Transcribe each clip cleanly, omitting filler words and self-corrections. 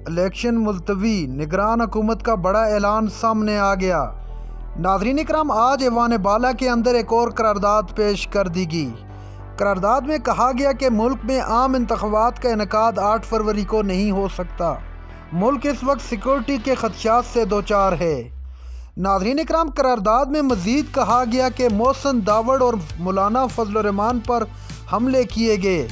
Election ملتوی، نگران حکومت کا بڑا اعلان سامنے آ گیا۔ ناظرین اکرام، آج ایوان بالا کے اندر ایک اور قرارداد پیش کر دی گئی۔ قرارداد میں کہا گیا کہ ملک میں عام انتخابات کا انعقاد 8 فروری کو نہیں ہو سکتا۔ ملک اس وقت سیکورٹی کے خدشات سے دوچار ہے۔ ناظرین اکرام، قرارداد میں مزید کہا گیا کہ محسن داوڑ اور مولانا فضل الرحمان پر حملے کیے گئے،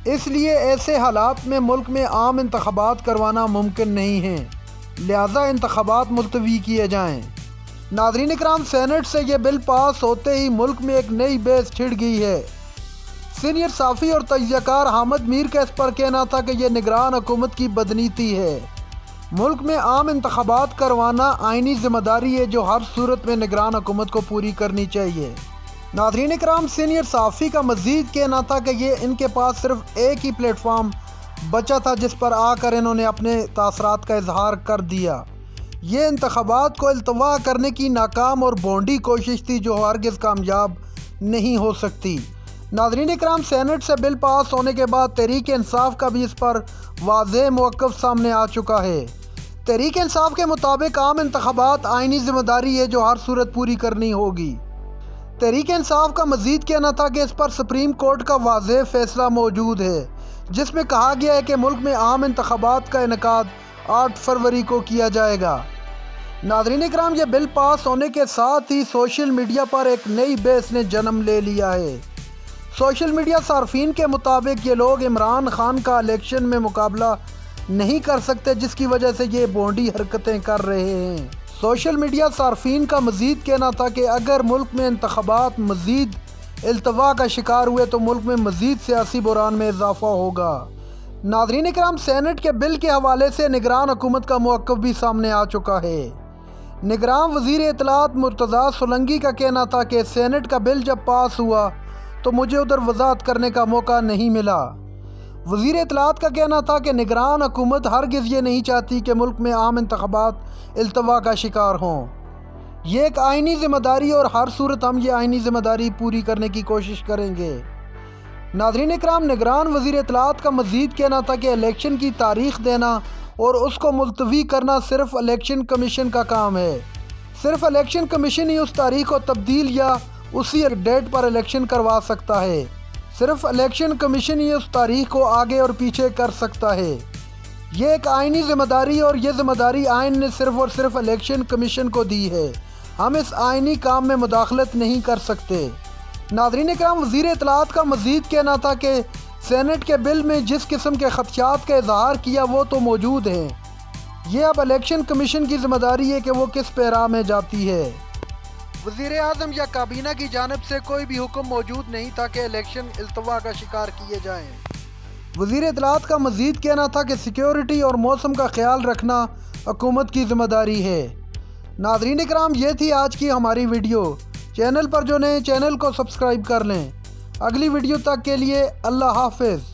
اس لیے ایسے حالات میں ملک میں عام انتخابات کروانا ممکن نہیں ہے، لہذا انتخابات ملتوی کیے جائیں۔ ناظرین اکرام، سینٹ سے یہ بل پاس ہوتے ہی ملک میں ایک نئی بحث چھڑ گئی ہے۔ سینئر صحافی اور تجزیہ کار حامد میر کا اس پر کہنا تھا کہ یہ نگران حکومت کی بدنیتی ہے۔ ملک میں عام انتخابات کروانا آئینی ذمہ داری ہے جو ہر صورت میں نگران حکومت کو پوری کرنی چاہیے۔ ناظرین اکرام، سینئر صحافی کا مزید کہنا تھا کہ یہ ان کے پاس صرف ایک ہی پلیٹ فارم بچا تھا جس پر آ کر انہوں نے اپنے تاثرات کا اظہار کر دیا۔ یہ انتخابات کو التوا کرنے کی ناکام اور بھونڈی کوشش تھی جو ہرگز کامیاب نہیں ہو سکتی۔ ناظرین اکرام، سینٹ سے بل پاس ہونے کے بعد تحریک انصاف کا بھی اس پر واضح موقف سامنے آ چکا ہے۔ تحریک انصاف کے مطابق عام انتخابات آئینی ذمہ داری ہے جو ہر صورت پوری کرنی ہوگی۔ تحریک انصاف کا مزید کہنا تھا کہ اس پر سپریم کورٹ کا واضح فیصلہ موجود ہے جس میں کہا گیا ہے کہ ملک میں عام انتخابات کا انعقاد 8 فروری کو کیا جائے گا۔ ناظرین اکرام، یہ بل پاس ہونے کے ساتھ ہی سوشل میڈیا پر ایک نئی بحث نے جنم لے لیا ہے۔ سوشل میڈیا صارفین کے مطابق یہ لوگ عمران خان کا الیکشن میں مقابلہ نہیں کر سکتے جس کی وجہ سے یہ بھونڈی حرکتیں کر رہے ہیں۔ سوشل میڈیا صارفین کا مزید کہنا تھا کہ اگر ملک میں انتخابات مزید التوا کا شکار ہوئے تو ملک میں مزید سیاسی بحران میں اضافہ ہوگا۔ ناظرین اکرام، سینٹ کے بل کے حوالے سے نگران حکومت کا موقف بھی سامنے آ چکا ہے۔ نگران وزیر اطلاعات مرتضیٰ سولنگی کا کہنا تھا کہ سینٹ کا بل جب پاس ہوا تو مجھے ادھر وضاحت کرنے کا موقع نہیں ملا۔ وزیر اطلاعات کا کہنا تھا کہ نگران حکومت ہرگز یہ نہیں چاہتی کہ ملک میں عام انتخابات التوا کا شکار ہوں۔ یہ ایک آئینی ذمہ داری اور ہر صورت ہم یہ آئینی ذمہ داری پوری کرنے کی کوشش کریں گے۔ ناظرین اکرام، نگران وزیر اطلاعات کا مزید کہنا تھا کہ الیکشن کی تاریخ دینا اور اس کو ملتوی کرنا صرف الیکشن کمیشن کا کام ہے۔ صرف الیکشن کمیشن ہی اس تاریخ کو تبدیل یا اسی ڈیٹ پر الیکشن کروا سکتا ہے۔ صرف الیکشن کمیشن ہی اس تاریخ کو آگے اور پیچھے کر سکتا ہے۔ یہ ایک آئینی ذمہ داری اور یہ ذمہ داری آئین نے صرف اور صرف الیکشن کمیشن کو دی ہے۔ ہم اس آئینی کام میں مداخلت نہیں کر سکتے۔ ناظرین اکرام، وزیر اطلاعات کا مزید کہنا تھا کہ سینٹ کے بل میں جس قسم کے خدشات کا اظہار کیا وہ تو موجود ہیں، یہ اب الیکشن کمیشن کی ذمہ داری ہے کہ وہ کس پیراہ میں جاتی ہے۔ وزیر اعظم یا کابینہ کی جانب سے کوئی بھی حکم موجود نہیں تھا کہ الیکشن التوا کا شکار کیے جائیں۔ وزیر اطلاعات کا مزید کہنا تھا کہ سیکیورٹی اور موسم کا خیال رکھنا حکومت کی ذمہ داری ہے۔ ناظرین اکرام، یہ تھی آج کی ہماری ویڈیو۔ چینل پر جو نئے چینل کو سبسکرائب کر لیں۔ اگلی ویڈیو تک کے لیے اللہ حافظ۔